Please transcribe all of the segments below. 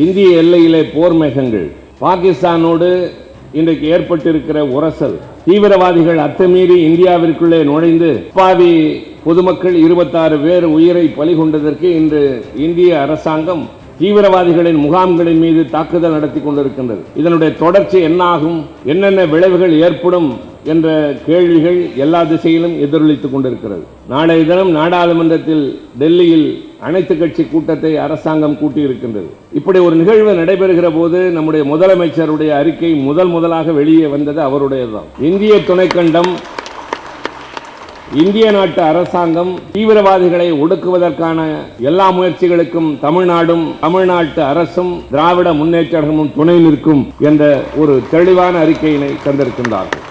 இந்திய எல்லையிலே போர் மேகங்கள், பாகிஸ்தானோடு இன்றைக்கு ஏற்பட்டிருக்கிற உரசல், தீவிரவாதிகள் அத்துமீறி இந்தியாவிற்குள்ளே நுழைந்து பாவி பொதுமக்கள் 26 பேர் உயிரை பலி கொண்டதற்கு இன்று இந்திய அரசாங்கம் தீவிரவாதிகளின் முகாம்களின் மீது தாக்குதல் நடத்தி கொண்டிருக்கின்றது. இதனுடைய தொடர்ச்சி என்னாகும், என்னென்ன விளைவுகள் ஏற்படும் என்ற கேள்விகள் எல்லா திசையிலும் எதிரொலித்துக் கொண்டிருக்கிறது. நாளைய தினம் நாடாளுமன்றத்தில் டெல்லியில் அனைத்து கட்சி கூட்டத்தை அரசாங்கம் கூட்டியிருக்கின்றது. இப்படி ஒரு நிகழ்வு நடைபெறுகிற போது நம்முடைய முதலமைச்சருடைய அறிக்கை முதலாக வெளியே வந்தது அவருடையதுதான். இந்திய துணைக்கண்டம், இந்திய நாட்டு அரசாங்கம் தீவிரவாதிகளை ஒடுக்குவதற்கான எல்லா முயற்சிகளுக்கும் தமிழ்நாடும் தமிழ்நாட்டு அரசும் திராவிட முன்னேற்ற கழகமும் துணை நிற்கும் என்ற ஒரு தெளிவான அறிக்கையினை தந்திருக்கின்றார்கள்.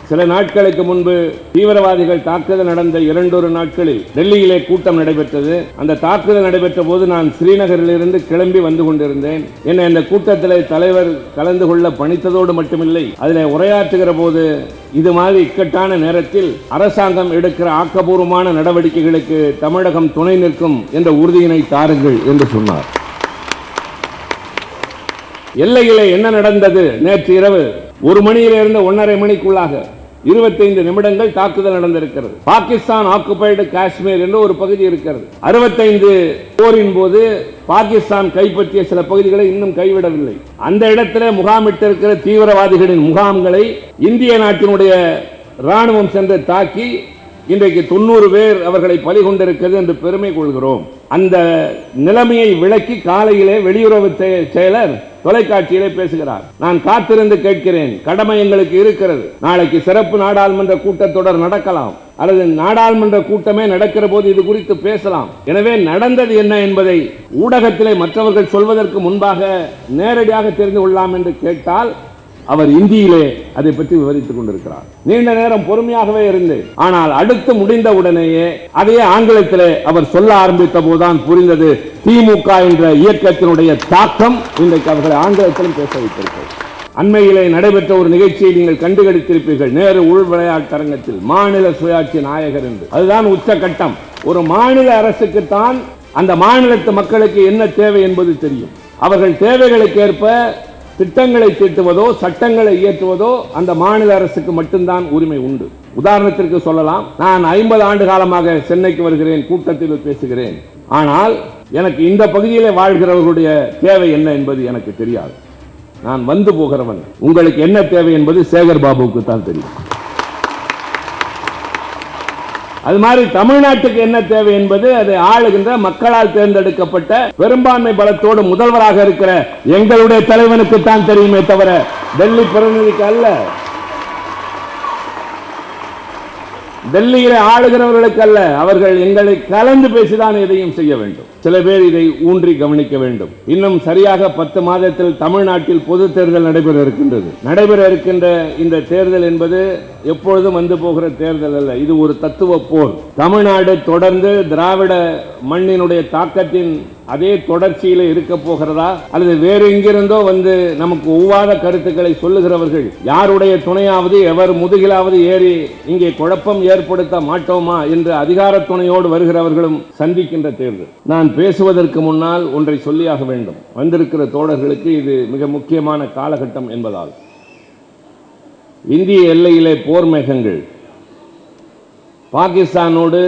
சில நாட்களுக்கு முன்பு தீவிரவாதிகள் தாக்குதல் நடந்த 2 நாட்களில் டெல்லியிலே கூட்டம் நடைபெற்றது. அந்த தாக்குதல் நடைபெற்ற போது நான் ஸ்ரீநகரிலிருந்து கிளம்பி வந்து கொண்டிருந்தேன். என்னை இந்த கூட்டத்தில் தலைவர் கலந்து கொள்ள பணித்ததோடு மட்டுமில்லை, அதில் உரையாற்றுகிற போது இது மாதிரி இக்கட்டான நேரத்தில் அரசாங்கம் எடுக்கிற ஆக்கப்பூர்வமான நடவடிக்கைகளுக்கு தமிழகம் துணை நிற்கும் என்ற உறுதியினை தாருங்கள் என்று சொன்னார். எல்லையிலே என்ன நடந்தது? நேற்று இரவு 1 மணியிலிருந்து 1:30 மணிக்குள்ளாக 25 நிமிடங்கள் தாக்குதல் நடந்திருக்கிறது. பாகிஸ்தான் ஆக்குபைடு காஷ்மீர் என்று ஒரு பகுதி இருக்கிறது. 65 போரின் போது பாகிஸ்தான் கைப்பற்றிய சில பகுதிகளை இன்னும் கைவிடவில்லை. அந்த இடத்திலே முகாமிட்டிருக்கிற தீவிரவாதிகளின் முகாம்களை இந்திய நாட்டினுடைய ராணுவம் சென்று தாக்கி இன்றைக்கு 90 பேர் அவர்களை பலி கொண்டிருக்கிறது என்று பெருமை கொள்கிறோம். அந்த நிலைமையை விளக்கி காலையிலே வெளியுறவு செயலர் தொலைக்காட்சியிலே பேசுகிறார். நான் காத்திருந்து கேட்கிறேன், கடமை எங்களுக்கு இருக்கிறது. நாளைக்கு சிறப்பு நாடாளுமன்ற கூட்டத்தொடர் நடக்கலாம், அல்லது நாடாளுமன்ற கூட்டமே நடக்கிற போது இது குறித்து பேசலாம். எனவே நடந்தது என்ன என்பதை ஊடகத்திலே மற்றவர்கள் சொல்வதற்கு முன்பாக நேரடியாக தெரிந்து கொள்ளலாம் என்று கேட்டால் அவர் இந்தியிலே அதை பற்றி விவரித்துக் கொண்டிருக்கிறார். நீண்ட நேரம் பொறுமையாகவே இருந்தேன். ஆனால் அடுத்து முடிந்த உடனேயே அதே ஆங்கிலத்திலே அவர் சொல்ல ஆரம்பித்த போதுதான் புரிந்தது திமுக என்ற இயக்கத்தினுடைய தாக்கம் இன்றைக்கு அவர்களை ஆங்கிலத்திலும் பேச வைத்திருக்கிறது. அண்மையிலே நடைபெற்ற ஒரு நிகழ்ச்சியை நீங்கள் கண்டுகளித்திருப்பீர்கள். நேரு உள் விளையாட்டரங்கத்தில் மாநில சுயாட்சி நாயகர் என்று. அதுதான் உச்சகட்டம். ஒரு மாநில அரசுக்குத்தான் அந்த மாநிலத்து மக்களுக்கு என்ன தேவை என்பது தெரியும். அவர்கள் தேவைகளுக்கு ஏற்ப திட்டங்களை தீட்டுவதோ சட்டங்களை இயற்றுவதோ அந்த மாநில அரசுக்கு மட்டும்தான் உரிமை உண்டு. உதாரணத்திற்கு சொல்லலாம், நான் 50 ஆண்டு காலமாக சென்னைக்கு வருகிறேன், கூட்டத்தில் பேசுகிறேன். ஆனால் எனக்கு இந்த பகுதியிலே வாழ்கிறவர்களுடைய தேவை என்ன என்பது எனக்கு தெரியாது. நான் வந்து போகிறவன். உங்களுக்கு என்ன தேவை என்பது சேகர் பாபுவுக்கு தான் தெரியும். அது மாதிரி தமிழ்நாட்டுக்கு என்ன தேவை என்பது அதை ஆளுகின்ற மக்களால் தேர்ந்தெடுக்கப்பட்ட பெரும்பான்மை பலத்தோடு முதல்வராக இருக்கிற எங்களுடைய தலைவனுக்கு தான் தெரியுமே தவிர டெல்லி பிரதிநிதிக்கு அல்ல. டெல்லியிலே ஆளுகிறவர்களுக்கு அல்ல. அவர்கள் எங்களை கலந்து பேசிதான் எதையும் செய்ய வேண்டும். சில பேர் இதை ஊன்றி கவனிக்க வேண்டும். இன்னும் சரியாக 10 மாதத்தில் தமிழ்நாட்டில் பொது தேர்தல் நடைபெற இருக்கின்ற இந்த தேர்தல் என்பது எப்பொழுதும் வந்து போகிற தேர்தல் அல்ல. இது ஒரு தத்துவ போர். தமிழ்நாடு தொடர்ந்து திராவிட மண்ணினுடைய தாக்கத்தின் அதே தொடர்ச்சியிலே இருக்க போகிறதா, அல்லது வேறு எங்கிருந்தோ வந்து நமக்கு ஒவ்வாத கருத்துக்களை சொல்லுகிறவர்கள் யாருடைய துணையாவது எவர் முதுகிலாவது ஏறி இங்கே குழப்பம் ஏற்படுத்த மாட்டோமா என்று அதிகார துணையோடு வருகிறவர்களும் சந்திக்கின்ற தேர்தல். நான் பேசுவதற்கு முன்னால் ஒன்றை சொல்லியாக வேண்டும். வந்திருக்கிற தோழர்களுக்கு இது மிக முக்கியமான காலகட்டம் என்பதால் இந்திய எல்லையிலே போர் மேகங்கள், பாகிஸ்தானோடு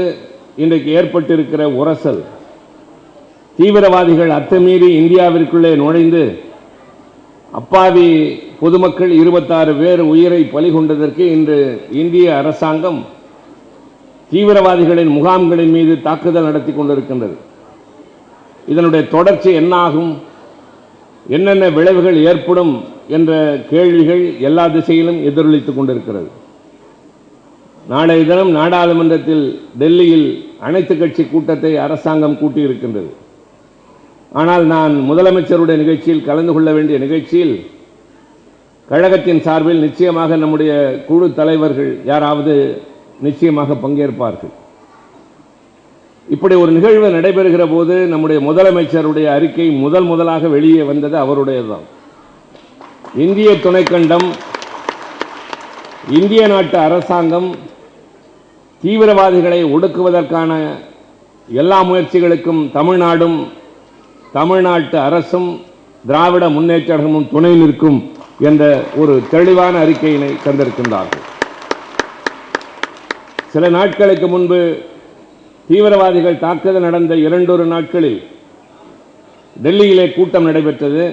இன்றைக்கு ஏற்பட்டிருக்கிற உரசல், தீவிரவாதிகள் அத்துமீறி இந்தியாவிற்குள்ளே நுழைந்து அப்பாவி பொதுமக்கள் 26 பேர் உயிரை பலி கொண்டதற்கு இன்று இந்திய அரசாங்கம் தீவிரவாதிகளின் முகாம்களின் மீது தாக்குதல் நடத்தி கொண்டிருக்கின்றது. இதனுடைய தொடர்ச்சி என்னாகும், என்னென்ன விளைவுகள் ஏற்படும் என்ற கேள்விகள் எல்லா திசையிலும் எதிரொலித்துக் கொண்டிருக்கிறது. நாளைய தினம் நாடாளுமன்றத்தில் டெல்லியில் அனைத்து கட்சி கூட்டத்தை அரசாங்கம் கூட்டியிருக்கின்றது. ஆனால் நான் முதலமைச்சருடைய நிகழ்ச்சியில் கலந்து கொள்ள வேண்டிய நிகழ்ச்சியில் கழகத்தின் சார்பில் நிச்சயமாக நம்முடைய குழு தலைவர்கள் யாராவது நிச்சயமாக பங்கேற்பார்கள். இப்படி ஒரு நிகழ்வு நடைபெறுகிற போது நம்முடைய முதலமைச்சருடைய அறிக்கை முதலாக வெளியே வந்தது அவருடையதுதான். இந்திய துணைக்கண்டம், இந்திய நாட்டு அரசாங்கம் தீவிரவாதிகளை ஒடுக்குவதற்கான எல்லா முயற்சிகளுக்கும் தமிழ்நாடும் தமிழ்நாட்டு அரசும் திராவிட முன்னேற்ற கழகமும் துணை நிற்கும் என்ற ஒரு தெளிவான அறிக்கையினை தந்திருக்கின்றார்கள். சில நாட்களுக்கு முன்பு தீவிரவாதிகள் தாக்குதல் நடந்த 2 நாட்களில் டெல்லியிலே கூட்டம் நடைபெற்றது.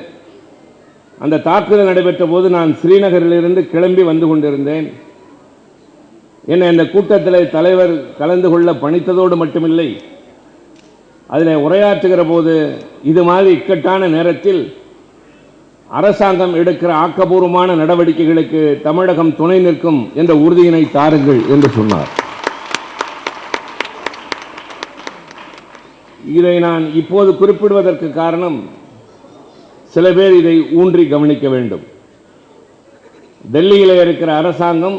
அந்த தாக்குதல் நடைபெற்ற போது நான் ஸ்ரீநகரிலிருந்து கிளம்பி வந்து கொண்டிருந்தேன். என்னை அந்த கூட்டத்தில் தலைவர் கலந்து கொள்ள பணித்ததோடு மட்டுமில்லை, அதில் உரையாற்றுகிற போது இது மாதிரி இக்கட்டான நேரத்தில் அரசாங்கம் எடுக்கிற ஆக்கப்பூர்வமான நடவடிக்கைகளுக்கு தமிழகம் துணை நிற்கும் என்ற உறுதியினை தாருங்கள் என்று சொன்னார். இதை நான் இப்போது குறிப்பிடுவதற்கு காரணம், சில பேர் இதை ஊன்றி கவனிக்க வேண்டும். டெல்லியில் இருக்கிற அரசாங்கம்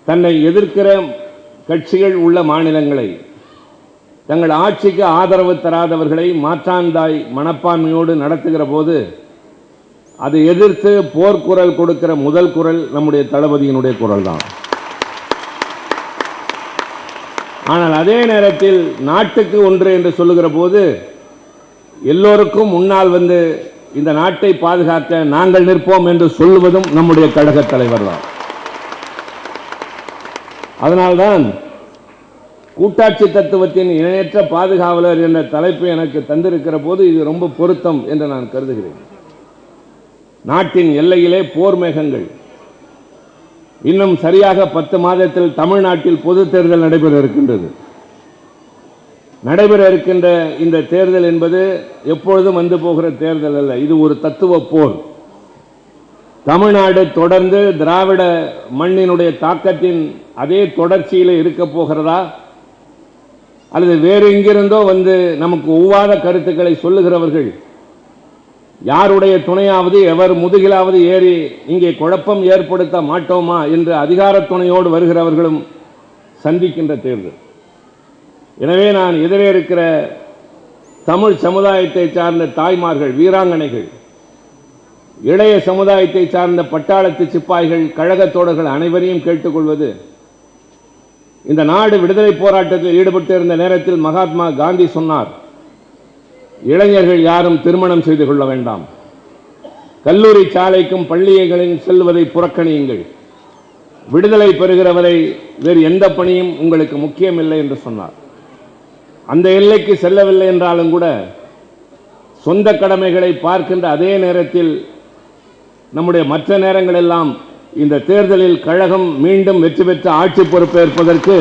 தன்னை எதிர்க்கிற கட்சிகள் உள்ள மாநிலங்களை, தங்கள் ஆட்சிக்கு ஆதரவு தராதவர்களை மாற்றாந்தாய் மனப்பான்மையோடு நடத்துகிற போது அதை எதிர்த்து போர்க்குரல் கொடுக்கிற முதல் குரல் நம்முடைய தளபதியினுடைய குரல் தான். ஆனால் அதே நேரத்தில் நாட்டுக்கு ஒன்று என்று சொல்லுகிற போது எல்லோருக்கும் முன்னால் வந்து இந்த நாட்டை பாதுகாக்க நாங்கள் நிற்போம் என்று சொல்லுவதும் நம்முடைய கழக தலைவர் தான். அதனால்தான் கூட்டாட்சி தத்துவத்தின் இணையற்ற பாதுகாவலர் என்ற தலைப்பு எனக்கு தந்திருக்கிற போது இது ரொம்ப பொருத்தம் என்று நான் கருதுகிறேன். நாட்டின் எல்லையிலே போர் மேகங்கள். இன்னும் சரியாக 10 மாதத்தில் தமிழ்நாட்டில் பொது தேர்தல் நடைபெற இருக்கின்றது. நடைபெற இருக்கின்ற இந்த தேர்தல் என்பது எப்பொழுதும் வந்து போகிற தேர்தல் அல்ல, இது ஒரு தத்துவ போர். தமிழ்நாடு தொடர்ந்து திராவிட மண்ணினுடைய தாக்கத்தின் அதே தொடர்ச்சியில் இருக்க போகிறதா, அல்லது வேறு எங்கிருந்தோ வந்து நமக்கு ஒவ்வாத கருத்துக்களை சொல்லுகிறவர்கள் யாருடைய துணையாவது எவர் முதுகிலாவது ஏறி இங்கே குழப்பம் ஏற்படுத்த மாட்டோமா என்று அதிகார துணையோடு வருகிறவர்களும் சந்திக்கின்ற தேர்தல். எனவே நான் எதிரே இருக்கிற தமிழ் சமுதாயத்தை சார்ந்த தாய்மார்கள், வீராங்கனைகள், இளைய சமுதாயத்தை சார்ந்த பட்டாளத்து சிப்பாய்கள், கழகத் தோழர்கள் அனைவரையும் கேட்டுக்கொள்வது, இந்த நாடு விடுதலை போராட்டத்தில் ஈடுபட்டு இருந்த நேரத்தில் மகாத்மா காந்தி சொன்னார், இளைஞர்கள் யாரும் திருமணம் செய்து கொள்ள வேண்டாம், கல்லூரி சாலைக்கும் பள்ளிகளில் செல்வதை புறக்கணியுங்கள், விடுதலை பெறுகிறவரை வேறு எந்த பணியும் உங்களுக்கு முக்கியமில்லை என்று சொன்னார். அந்த எல்லைக்கு செல்லவில்லை என்றாலும் கூட சொந்த கடமைகளை பார்க்கின்ற அதே நேரத்தில் நம்முடைய மற்ற நேரங்கள் எல்லாம் இந்த தேர்தலில் கழகம் மீண்டும் வெற்றி பெற்ற ஆட்சி பொறுப்பேற்பதற்கு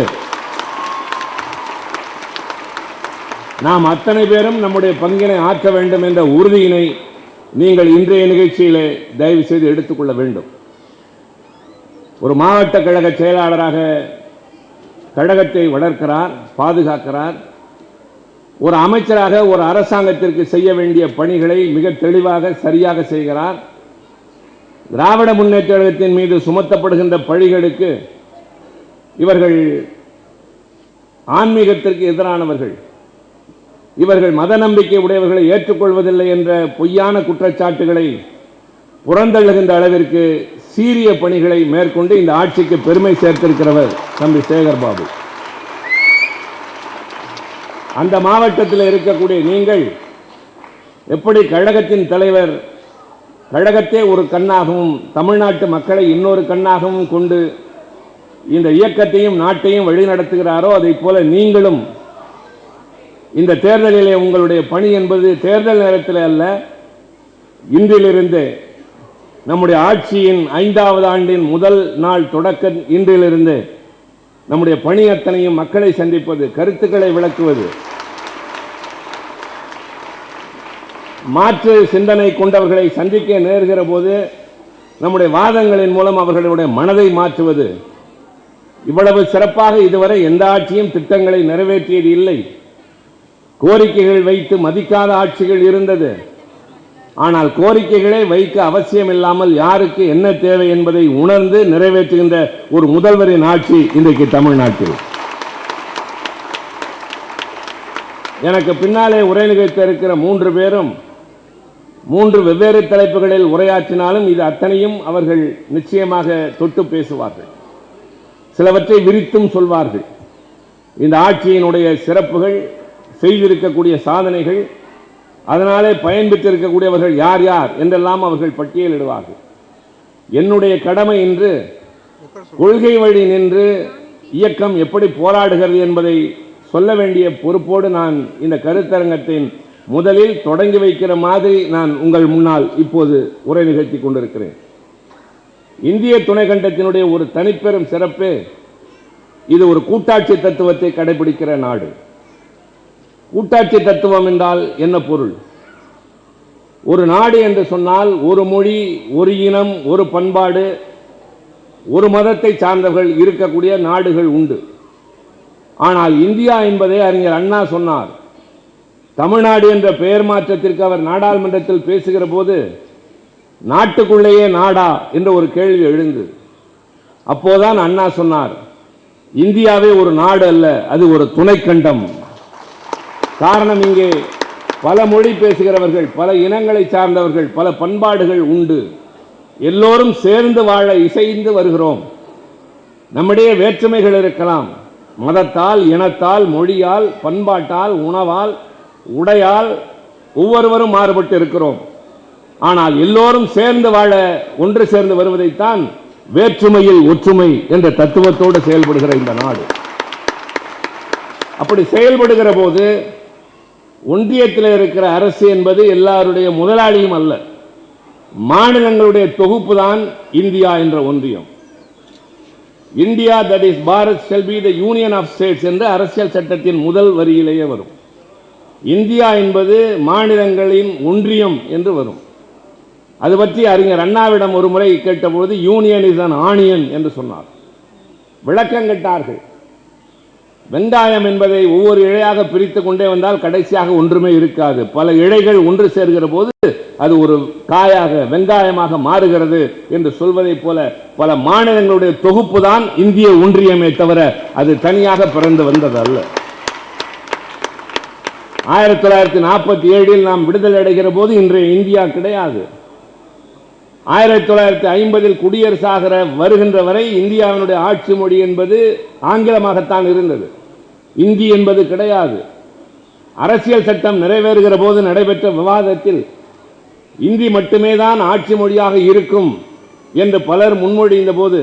நாம் அத்தனை பேரும் நம்முடைய பங்கினை ஆற்ற வேண்டும் என்ற உறுதியினை நீங்கள் இன்றைய நிகழ்ச்சியிலே தயவு செய்து எடுத்துக்கொள்ள வேண்டும். ஒரு மாவட்ட கழக செயலாளராக கழகத்தை வளர்க்கிறார், பாதுகாக்கிறார். ஒரு அமைச்சராக ஒரு அரசாங்கத்திற்கு செய்ய வேண்டிய பணிகளை மிக தெளிவாக சரியாக செய்கிறார். திராவிட முன்னேற்ற கழகத்தின் மீது சுமத்தப்படுகின்ற பழிகளுக்கு இவர்கள் ஆன்மீகத்திற்கு எதிரானவர்கள், இவர்கள் மத நம்பிக்கை உடையவர்களை ஏற்றுக்கொள்வதில்லை என்ற பொய்யான குற்றச்சாட்டுகளை புறந்தள்ளுகின்ற அளவிற்கு சீரிய பணிகளை மேற்கொண்டு இந்த ஆட்சிக்கு பெருமை சேர்த்திருக்கிறவர் தம்பி சேகர் பாபு. அந்த மாவட்டத்தில் இருக்கக்கூடிய நீங்கள் எப்படி கழகத்தின் தலைவர் கழகத்தே ஒரு கண்ணாகவும் தமிழ்நாட்டு மக்களை இன்னொரு கண்ணாகவும் கொண்டு இந்த இயக்கத்தையும் நாட்டையும் வழிநடத்துகிறாரோ, அதை போல நீங்களும் இந்த தேர்தலிலே உங்களுடைய பணி என்பது தேர்தல் நேரத்தில் அல்ல, இன்றிலிருந்து நம்முடைய ஆட்சியின் 5வது ஆண்டின் முதல் நாள் தொடக்க இன்றிலிருந்து நம்முடைய பணி அத்தனையும் மக்களை சந்திப்பது, கருத்துக்களை விளக்குவது, மாற்று சிந்தனை கொண்டவர்களை சந்திக்க நேர்கிற போது நம்முடைய வாதங்களின் மூலம் அவர்களுடைய மனதை மாற்றுவது. இவ்வளவு சிறப்பாக இதுவரை எந்த ஆட்சியும் திட்டங்களை நிறைவேற்றியது இல்லை. கோரிக்கைகள் வைத்து மதிக்காத ஆட்சிகள் இருந்தது. ஆனால் கோரிக்கைகளை வைக்க அவசியம் இல்லாமல் யாருக்கு என்ன தேவை என்பதை உணர்ந்து நிறைவேற்றுகின்ற ஒரு முதல்வரின் ஆட்சி இன்றைக்கு தமிழ்நாட்டில். எனக்கு பின்னாலே உரை நிகழ்த்த இருக்கிற 3 பேரும் 3 வெவ்வேறு தலைப்புகளில் உரையாற்றினாலும் இது அத்தனையும் அவர்கள் நிச்சயமாக தொட்டு பேசுவார்கள், சிலவற்றை விரித்தும் சொல்வார்கள். இந்த ஆட்சியினுடைய சிறப்புகள், செய்திருக்கக்கூடிய சாதனைகள், அதனாலே பயன் பெற்றிருக்கக்கூடியவர்கள் யார் யார் என்றெல்லாம் அவர்கள் பட்டியலிடுவார்கள். என்னுடைய கடமை இன்று கொள்கை வழி நின்று இயக்கம் எப்படி போராடுகிறது என்பதை சொல்ல வேண்டிய பொறுப்போடு நான் இந்த கருத்தரங்கத்தின் முதலில் தொடங்கி வைக்கிற மாதிரி நான் உங்கள் முன்னால் இப்போது உரை நிகழ்த்தி கொண்டிருக்கிறேன். இந்திய துணைக்கண்டத்தினுடைய ஒரு தனிப்பெரும் சிறப்பு, இது ஒரு கூட்டாட்சி தத்துவத்தை கடைபிடிக்கிற நாடு. கூட்டாட்சி தத்துவம் என்றால் என்ன பொருள்? ஒரு நாடு என்று சொன்னால் ஒரு மொழி, ஒரு இனம், ஒரு பண்பாடு, ஒரு மதத்தை சார்ந்தவர்கள் இருக்கக்கூடிய நாடுகள் உண்டு. ஆனால் இந்தியா என்பதை அறிஞர் அண்ணா சொன்னார். தமிழ்நாடு என்ற பெயர் மாற்றத்திற்கு அவர் நாடாளுமன்றத்தில் பேசுகிற போது நாட்டுக்குள்ளேயே நாடா என்ற ஒரு கேள்வி எழுந்தது. அப்போதான் அண்ணா சொன்னார், இந்தியாவே ஒரு நாடு அல்ல, அது ஒரு துணைக்கண்டம். காரணம், இங்கே பல மொழி பேசுகிறவர்கள், பல இனங்களை சார்ந்தவர்கள், பல பண்பாடுகள் உண்டு. எல்லோரும் சேர்ந்து வாழ இசைந்து வருகிறோம். நம்முடைய வேற்றுமைகள் இருக்கலாம், மதத்தால், இனத்தால், மொழியால், பண்பாட்டால், உணவால், உடையால் ஒவ்வொருவரும் மாறுபட்டு இருக்கிறோம். ஆனால் எல்லோரும் சேர்ந்து வாழ ஒன்று சேர்ந்து வருவதைத்தான் வேற்றுமையில் ஒற்றுமை என்ற தத்துவத்தோடு செயல்படுகிற இந்த நாடு. அப்படி செயல்படுகிற போது ஒன்றியத்தில் இருக்கிற அரசு என்பது எல்லாருடைய முதலாளியும் அல்ல, மாநிலங்களுடைய தொகுப்பு தான் இந்தியா என்ற ஒன்றியம். India, that is Bharat, shall be the union of states என்று அரசியல் சட்டத்தின் முதல் வரியிலேயே வரும். இந்தியா என்பது மாநிலங்களின் ஒன்றியம் என்று வரும். அது பற்றி அறிஞர் அண்ணாவிடம் ஒரு முறை கேட்டபோது யூனியன் இஸ் அன் ஆனியன் என்று சொன்னார். விளக்கம் கேட்டார்கள். வெங்காயம் என்பதை ஒவ்வொரு இழையாக பிரித்து கொண்டே வந்தால் கடைசியாக ஒன்றுமே இருக்காது. பல இழைகள் ஒன்று சேர்கிற போது அது ஒரு காயாக, வெங்காயமாக மாறுகிறது என்று சொல்வதை போல பல மாநிலங்களுடைய தொகுப்பு தான் இந்திய ஒன்றியமே தவிர அது தனியாக பிறந்து வந்தது அல்ல. 1947 நாம் விடுதலை அடைகிற போது இன்றைய இந்தியா கிடையாது. 1950 குடியரசாகிற வருகின்ற வரை இந்தியாவினுடைய ஆட்சி மொழி என்பது ஆங்கிலமாகத்தான் இருந்தது, இந்தி என்பது கிடையாது. அரசியல் சட்டம் நிறைவேறுகிற போது நடைபெற்ற விவாதத்தில் இந்தி மட்டுமே தான் ஆட்சி மொழியாக இருக்கும் என்று பலர் முன்மொழிந்த போது,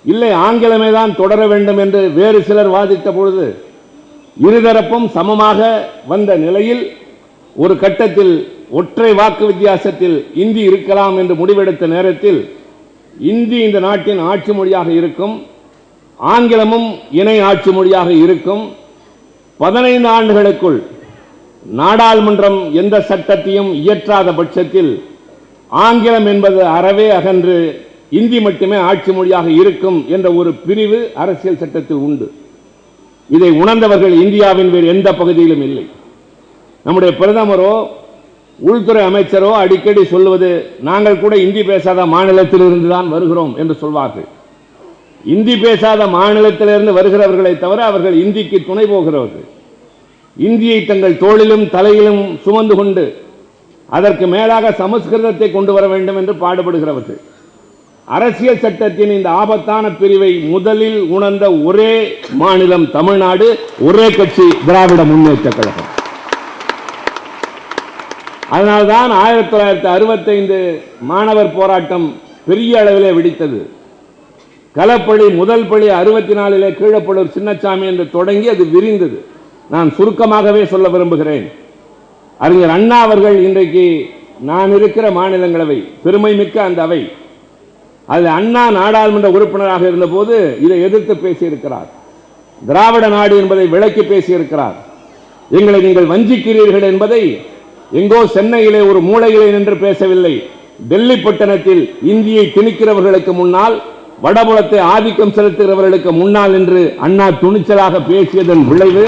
இல்லை ஆங்கிலமே தான் தொடர வேண்டும் என்று வேறு சிலர் வாதிட்ட பொழுது, இருதரப்பும் சமமாக வந்த நிலையில் ஒரு கட்டத்தில் ஒற்றை வாக்கு வித்தியாசத்தில் இந்தி இருக்கலாம் என்று முடிவெடுத்த நேரத்தில் இந்தி இந்த நாட்டின் ஆட்சி மொழியாக இருக்கும், ஆங்கிலமும் இணை ஆட்சி மொழியாக இருக்கும். 15 ஆண்டுகளுக்குள் நாடாளுமன்றம் எந்த சட்டத்தையும் இயற்றாத பட்சத்தில் ஆங்கிலம் என்பது அறவே அகன்று இந்தி மட்டுமே ஆட்சி மொழியாக இருக்கும் என்ற ஒரு பிரிவு அரசியல் சட்டத்தில் உண்டு. இதை உணர்ந்தவர்கள் இந்தியாவின் வேறு எந்த பகுதியிலும் இல்லை. நம்முடைய பிரதமரோ உள்துறை அமைச்சரோ அடிக்கடி சொல்வது, நாங்கள் கூட இந்தி பேசாத மாநிலத்திலிருந்து தான் வருகிறோம் என்று சொல்வார்கள். இந்தி பேசாத மாநிலத்திலிருந்து வருகிறவர்களை தவிர அவர்கள் இந்திக்கு துணை போகிறவர்கள். இந்தியை தங்கள் தோளிலும் தலையிலும் சுமந்து கொண்டு அதற்கு மேலாக சமஸ்கிருதத்தை கொண்டு வர வேண்டும் என்று பாடுபடுகிறவர்கள். அரசியல் சட்டத்தின் இந்த ஆபத்தான பிரிவை முதலில் உணர்ந்த ஒரே மாநிலம் தமிழ்நாடு, ஒரே கட்சி திராவிட முன்னேற்ற கழகம். அதனால்தான் 1965 மாணவர் போராட்டம் பெரிய அளவிலே வெடித்தது. களப்பழி முதல் பழி 64 கீழப்பழூர் சின்னசாமி என்று தொடங்கி அது விரிந்தது. நான் சுருக்கமாகவே சொல்ல விரும்புகிறேன். அறிஞர் அண்ணா அவர்கள் இன்றைக்கு நான் இருக்கிற மாநிலங்களவை, பெருமை மிக்க அந்த அவை, அது அண்ணா நாடாளுமன்ற உறுப்பினராக இருந்தபோது இதை எதிர்த்து பேசியிருக்கிறார். திராவிட நாடு என்பதை விளக்கி பேசியிருக்கிறார். எங்களை நீங்கள் வஞ்சிக்கிறீர்கள் என்பதை எங்கோ சென்னையிலே ஒரு மூலையிலே நின்று பேசவில்லை, டெல்லி பட்டணத்தில் இந்தியை திணிக்கிறவர்களுக்கு முன்னால், வடபுலத்தை ஆதிக்கம் செலுத்துகிறவர்களுக்கு முன்னால் என்று அண்ணா துணிச்சலாக பேசியதன் விளைவு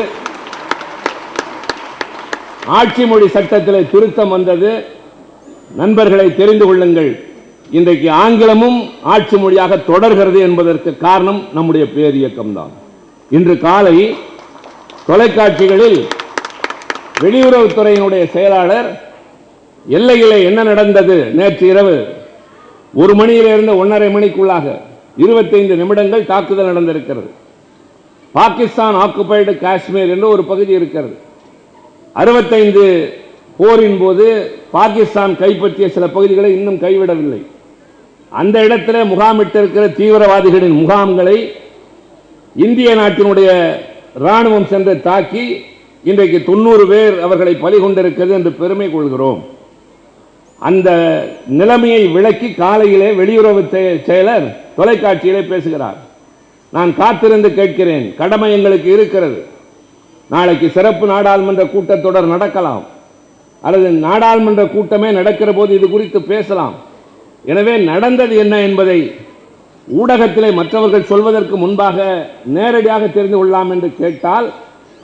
ஆட்சி மொழி சட்டத்தில் திருத்தம் வந்தது. நண்பர்களை தெரிந்து கொள்ளுங்கள், இன்றைக்கு ஆங்கிலமும் ஆட்சி மொழியாக தொடர்கிறது என்பதற்கு காரணம் நம்முடைய பேரியக்கம் தான். இன்று காலை தொலைக்காட்சிகளில் வெளியுறவுத்துறையினுடைய செயலாளர் எல்லையிலே என்ன நடந்தது, நேற்று இரவு 1 மணியிலிருந்து 1:30 மணிக்குள்ளாக 25 நிமிடங்கள் தாக்குதல் நடந்திருக்கிறது. பாகிஸ்தான் ஆக்குபைடு காஷ்மீர் என்று ஒரு பகுதி இருக்கிறது. 65 போரின் போது பாகிஸ்தான் கைப்பற்றிய சில பகுதிகளை இன்னும் கைவிடவில்லை. அந்த இடத்திலே முகாமிட்டிருக்கிற தீவிரவாதிகளின் முகாம்களை இந்திய நாட்டினுடைய இராணுவம் சென்று தாக்கி இன்றைக்கு 90 பேர் அவர்களை பலி கொண்டிருக்கிறது என்று பெருமை கொள்கிறோம். அந்த நிலைமையை விளக்கி காலையிலே வெளியுறவு செயலர் தொலைக்காட்சியிலே பேசுகிறார். நான் காத்திருந்து கேட்கிறேன். கடமை எங்களுக்கு இருக்கிறது. நாளைக்கு சிறப்பு நாடாளுமன்ற கூட்டத்தொடர் நடக்கலாம், அல்லது நாடாளுமன்ற கூட்டமே நடக்கிற போது இது குறித்து பேசலாம். எனவே நடந்தது என்ன என்பதை ஊடகத்திலே மற்றவர்கள் சொல்வதற்கு முன்பாக நேரடியாக தெரிந்து கொள்ளலாம் என்று கேட்டால்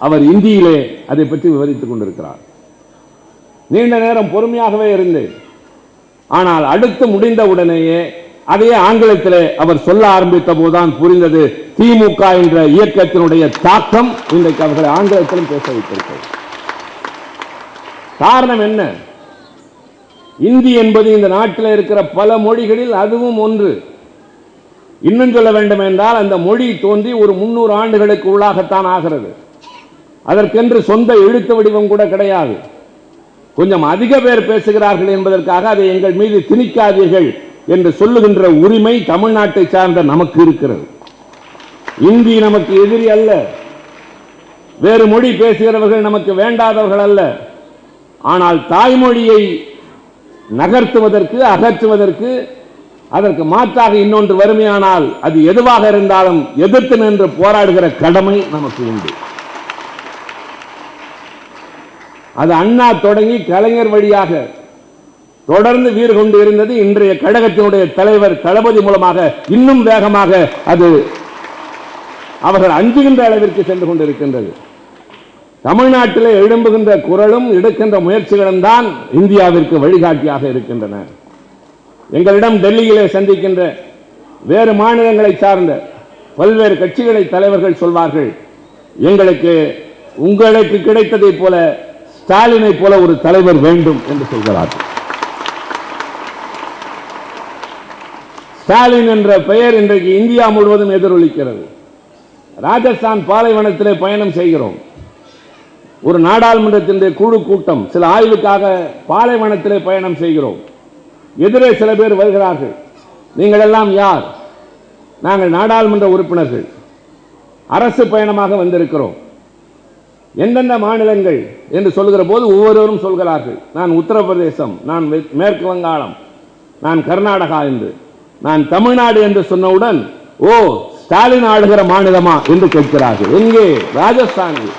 அவர் இந்தியிலே அதை பற்றி விவரித்துக் கொண்டிருக்கிறார். நீண்ட நேரம் பொறுமையாகவே இருந்தேன். ஆனால் அடுத்து முடிந்த உடனேயே அதையே ஆங்கிலத்திலே அவர் சொல்ல ஆரம்பித்த போதுதான் புரிந்தது திமுக என்ற இயக்கத்தினுடைய தாக்கம் இன்றைக்கு அவர்களை ஆங்கிலத்திலும் பேச வைத்திருக்கிறது. காரணம் என்ன? இந்தி என்பது இந்த நாட்டில் இருக்கிற பல மொழிகளில் அதுவும் ஒன்று. இன்னும் சொல்ல வேண்டும் என்றால் அந்த மொழி தோன்றி ஒரு 300 ஆண்டுகளுக்கு உள்ளாகத்தான் ஆகிறது. அதற்கென்று சொந்த எழுத்து வடிவம் கூட கிடையாது. கொஞ்சம் அதிக பேர் பேசுகிறார்கள் என்பதற்காக அதை எங்கள் மீது திணிக்காதீர்கள் என்று சொல்லுகின்ற உரிமை தமிழ்நாட்டை சார்ந்த நமக்கு இருக்கிறது. இந்தி நமக்கு எதிரி அல்ல, வேறு மொழி பேசுகிறவர்கள் நமக்கு வேண்டாதவர்கள் அல்ல. ஆனால் தாய்மொழியை நகர்த்துவதற்கு, அகற்றுவதற்கு, அதற்கு மாற்றாக இன்னொன்று வறுமையானால் அது எதுவாக இருந்தாலும் எதிர்த்து நின்று போராடுகிற கடமை நமக்கு உண்டு. அது அண்ணா தொடங்கி கலைஞர் வழியாக தொடர்ந்து வீறு கொண்டு இருந்தது. இன்றைய கழகத்தினுடைய தலைவர் தளபதி மூலமாக இன்னும் வேகமாக அது அவர்கள் அஞ்சுகின்ற அளவிற்கு சென்று கொண்டிருக்கின்றது. தமிழ்நாட்டிலே எழும்புகின்ற குரலும் எடுக்கின்ற முயற்சிகளும் தான் இந்தியாவிற்கு வழிகாட்டியாக இருக்கின்றன. எங்களிடம் டெல்லியிலே சந்திக்கின்ற வேறு மாநிலங்களை சார்ந்த பல்வேறு கட்சிகளை தலைவர்கள் சொல்வார்கள், எங்களுக்கு உங்களுக்கு கிடைத்ததை போல ஸ்டாலினை போல ஒரு தலைவர் வேண்டும் என்று சொல்கிறார்கள். ஸ்டாலின் என்ற பெயர் இன்றைக்கு இந்தியா முழுவதும் எதிரொலிக்கிறது. ராஜஸ்தான் பாலைவனத்திலே பயணம் செய்கிறோம். ஒரு நாடாளுமன்றத்தினுடைய குழு கூட்டம், சில ஆய்வுக்காக பாலைவனத்திலே பயணம் செய்கிறோம். எதிரே சில பேர் வருகிறார்கள். நீங்கள் எல்லாம் யார்? நாங்கள் நாடாளுமன்ற உறுப்பினர்கள், அரசு பயணமாக வந்திருக்கிறோம். எந்தெந்த மாநிலங்கள் என்று சொல்கிற போது ஒவ்வொருவரும் சொல்கிறார்கள், நான் உத்தரப்பிரதேசம், நான் மேற்கு வங்காளம், நான் கர்நாடகா என்று. நான் தமிழ்நாடு என்று சொன்னவுடன், ஓ ஸ்டாலின் ஆளுகிற மாநிலமா என்று கேட்கிறார்கள். எங்கே? ராஜஸ்தானில்.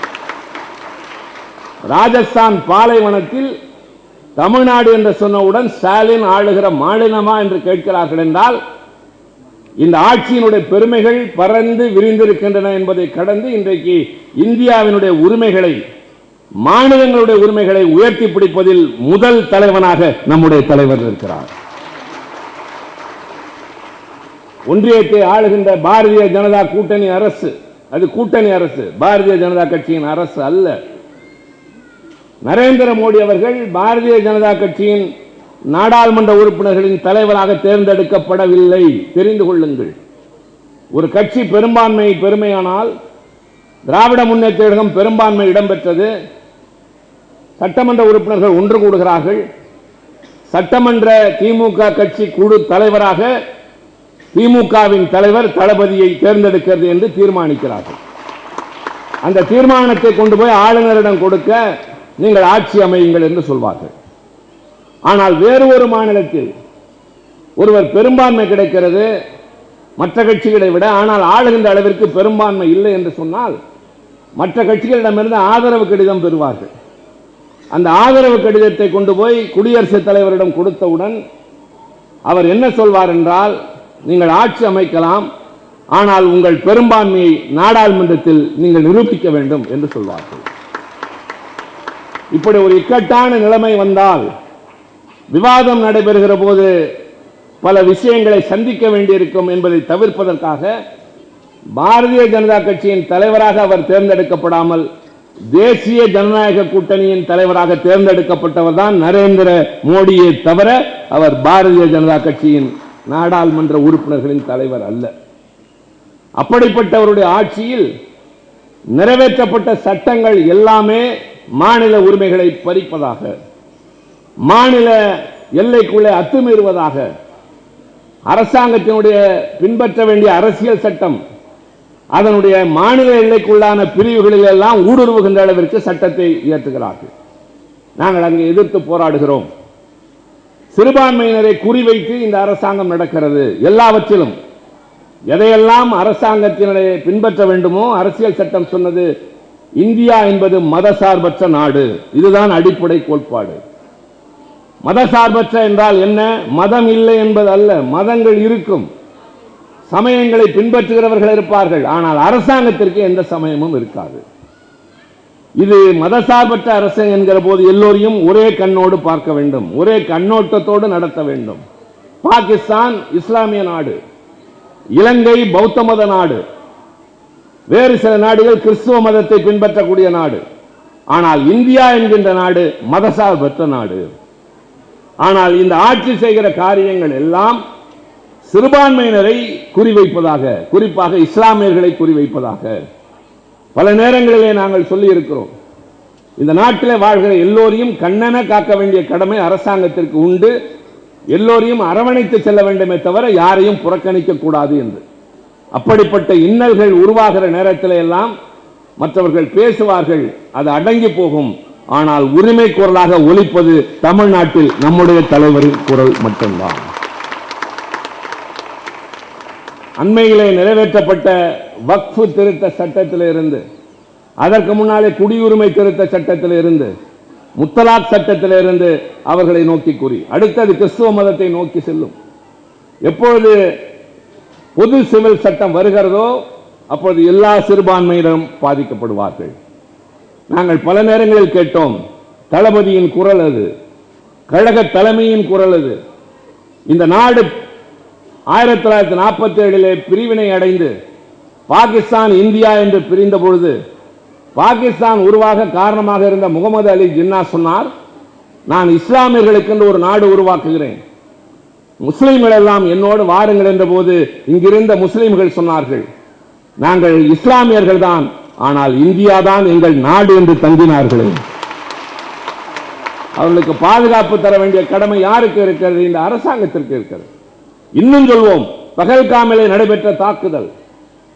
ராஜஸ்தான் பாலைவனத்தில் தமிழ்நாடு என்று சொன்னவுடன் ஸ்டாலின் ஆளுகிற மாநிலமா என்று கேட்கிறார்கள் என்றால் இந்த ஆட்சியினுடைய பெருமைகள் பறந்து விரிந்திருக்கின்றன என்பதை கடந்து இன்றைக்கு இந்தியாவினுடைய உரிமைகளை, மாநிலங்களுடைய உரிமைகளை உயர்த்தி பிடிப்பதில் முதல் தலைவனாக நம்முடைய தலைவர் இருக்கிறார். ஒன்றியத்தை ஆளுகின்ற பாரதிய ஜனதா கூட்டணி அரசு, அது கூட்டணி அரசு, பாரதிய ஜனதா கட்சியின் அரசு அல்ல. நரேந்திர மோடி அவர்கள் பாரதிய ஜனதா கட்சியின் நாடாளுமன்ற உறுப்பினர்களின் தலைவராக தேர்ந்தெடுக்கப்படவில்லை. தெரிந்து கொள்ளுங்கள். ஒரு கட்சி பெருமையானால், திராவிட முன்னேற்ற கழகம் பெரும்பான்மை இடம்பெற்றது. சட்டமன்ற உறுப்பினர்கள் ஒன்று கூடுகிறார்கள். சட்டமன்ற திமுக கட்சி குழு தலைவராக திமுகவின் தலைவர் தளபதியை தேர்ந்தெடுக்கிறது என்று தீர்மானிக்கிறார்கள். அந்த தீர்மானத்தை கொண்டு போய் ஆளுநரிடம் கொடுக்க நீங்கள் ஆட்சி அமையுங்கள் என்று சொல்வார்கள். ஆனால் வேறு ஒரு மாநிலத்தில் ஒருவர் பெரும்பான்மை கிடைக்கிறது மற்ற கட்சிகளை விட, ஆனால் ஆளுகின்ற அளவிற்கு பெரும்பான்மை இல்லை என்று சொன்னால் மற்ற கட்சிகளிடமிருந்து ஆதரவு கடிதம் பெறுவார்கள். அந்த ஆதரவு கடிதத்தை கொண்டு போய் குடியரசுத் தலைவரிடம் கொடுத்தவுடன் அவர் என்ன சொல்வார் என்றால், நீங்கள் ஆட்சி அமைக்கலாம், ஆனால் உங்கள் பெரும்பான்மையை நாடாளுமன்றத்தில் நீங்கள் நிரூபிக்க வேண்டும் என்று சொல்வார்கள். இப்படி ஒரு இக்கட்டான நிலைமை வந்தால், விவாதம் நடைபெறுகிற போது பல விஷயங்களை சந்திக்க வேண்டியிருக்கும் என்பதை தவிர்ப்பதற்காக பாரதிய ஜனதா கட்சியின் தலைவராக அவர் தேர்ந்தெடுக்கப்படாமல் தேசிய ஜனநாயக கூட்டணியின் தலைவராக தேர்ந்தெடுக்கப்பட்டவர் தான் நரேந்திர மோடியை தவிர அவர் பாரதிய ஜனதா கட்சியின் நாடாளுமன்ற உறுப்பினர்களின் தலைவர் அல்ல. அப்படிப்பட்டவருடைய ஆட்சியில் நிறைவேற்றப்பட்ட சட்டங்கள் எல்லாமே மாநில உரிமைகளை பறிப்பதாக, மாநில எல்லைக்குள்ளே அத்துமீறுவதாக அரசாங்கத்தினுடைய பின்பற்ற வேண்டிய அரசியல் சட்டம் அதனுடைய மாநில எல்லைக்குள்ளான பிரிவுகளில் எல்லாம் ஊடுருவுகின்ற அளவிற்கு சட்டத்தை இயற்றுகிறார்கள். நாங்கள் அங்கே எதிர்த்து போராடுகிறோம். சிறுபான்மையினரை குறிவைத்து இந்த அரசாங்கம் நடக்கிறது. எல்லாவற்றிலும் எதையெல்லாம் அரசாங்கத்தினுடைய பின்பற்ற வேண்டுமோ அரசியல் சட்டம் சொன்னது இந்தியா என்பது மதசார்பற்ற நாடு. இதுதான் அடிப்படை கோட்பாடு. மதசார்பற்ற என்றால் என்ன? மதம் இல்லை என்பது அல்ல. மதங்கள் இருக்கும், சமயங்களை பின்பற்றுகிறவர்கள் இருப்பார்கள், ஆனால் அரசாங்கத்திற்கு எந்த சமயமும் இருக்காது. இது மதசார்பற்ற அரசு என்கிற போது எல்லோரையும் ஒரே கண்ணோடு பார்க்க வேண்டும், ஒரே கண்ணோட்டத்தோடு நடத்த வேண்டும். பாகிஸ்தான் இஸ்லாமிய நாடு, இலங்கை பௌத்த மத நாடு, வேறு சில நாடுகள் கிறிஸ்துவ மதத்தை பின்பற்றக்கூடிய நாடு. ஆனால் இந்தியா என்கின்ற நாடு மதசார்பற்ற நாடு. ஆனால் இந்த ஆட்சி செய்கிற காரியங்கள் எல்லாம் சிறுபான்மையினரை குறிவைப்பதாக, குறிப்பாக இஸ்லாமியர்களை குறிவைப்பதாக பல நேரங்களிலே நாங்கள் சொல்லி இருக்கிறோம். இந்த நாட்டில் வாழ்கிற எல்லோரையும் கண்ணென காக்க வேண்டிய கடமை அரசாங்கத்திற்கு உண்டு. எல்லோரையும் அரவணைத்து செல்ல வேண்டுமே தவிர யாரையும் புறக்கணிக்க கூடாது என்று. அப்படிப்பட்ட இன்னல்கள் உருவாகிற நேரத்தில் எல்லாம் மற்றவர்கள் பேசுவார்கள், அது அடங்கி போகும். ஆனால் உரிமை குரலாக ஒலிப்பது தமிழ்நாட்டில் நம்முடைய தலைவரின் குரல் மட்டும்தான். அண்மையிலே நிறைவேற்றப்பட்ட வக்ஃபு திருத்த சட்டத்திலிருந்து, அதற்கு முன்னாலே குடியுரிமை திருத்த சட்டத்திலிருந்து, முத்தலாக் சட்டத்திலிருந்து அவர்களை நோக்கி கூறி அடுத்தது கிறிஸ்துவ மதத்தை நோக்கி செல்லும். எப்பொழுது பொது சிவில் சட்டம் வருகிறதோ அப்பொழுது எல்லா சிறுபான்மையினரும் பாதிக்கப்படுவார்கள். நாங்கள் பல நேரங்களில் கேட்டோம், தளபதியின் குரல் அது, கழக தலைமையின் குரல் அது. இந்த நாடு 1947 பிரிவினை அடைந்து பாகிஸ்தான் இந்தியா என்று பிரிந்த பொழுது பாகிஸ்தான் உருவாக காரணமாக இருந்த முகமது அலி ஜின்னா சொன்னார், நான் இஸ்லாமியர்களுக்கு ஒரு நாடு உருவாக்குகிறேன், முஸ்லிம்கள் எல்லாம் என்னோடு வாருங்கள் என்ற போது இங்கிருந்த முஸ்லிம்கள் சொன்னார்கள், நாங்கள் இஸ்லாமியர்கள் தான், ஆனால் இந்தியா தான் எங்கள் நாடு என்று தங்கினார்களே. அவர்களுக்கு பாதுகாப்பு தர வேண்டிய கடமை யாருக்கு இருக்கிறது? இந்த அரசாங்கத்திற்கு இருக்கிறது. இன்னும் சொல்வோம், பகல்காமிலே நடைபெற்ற தாக்குதல்,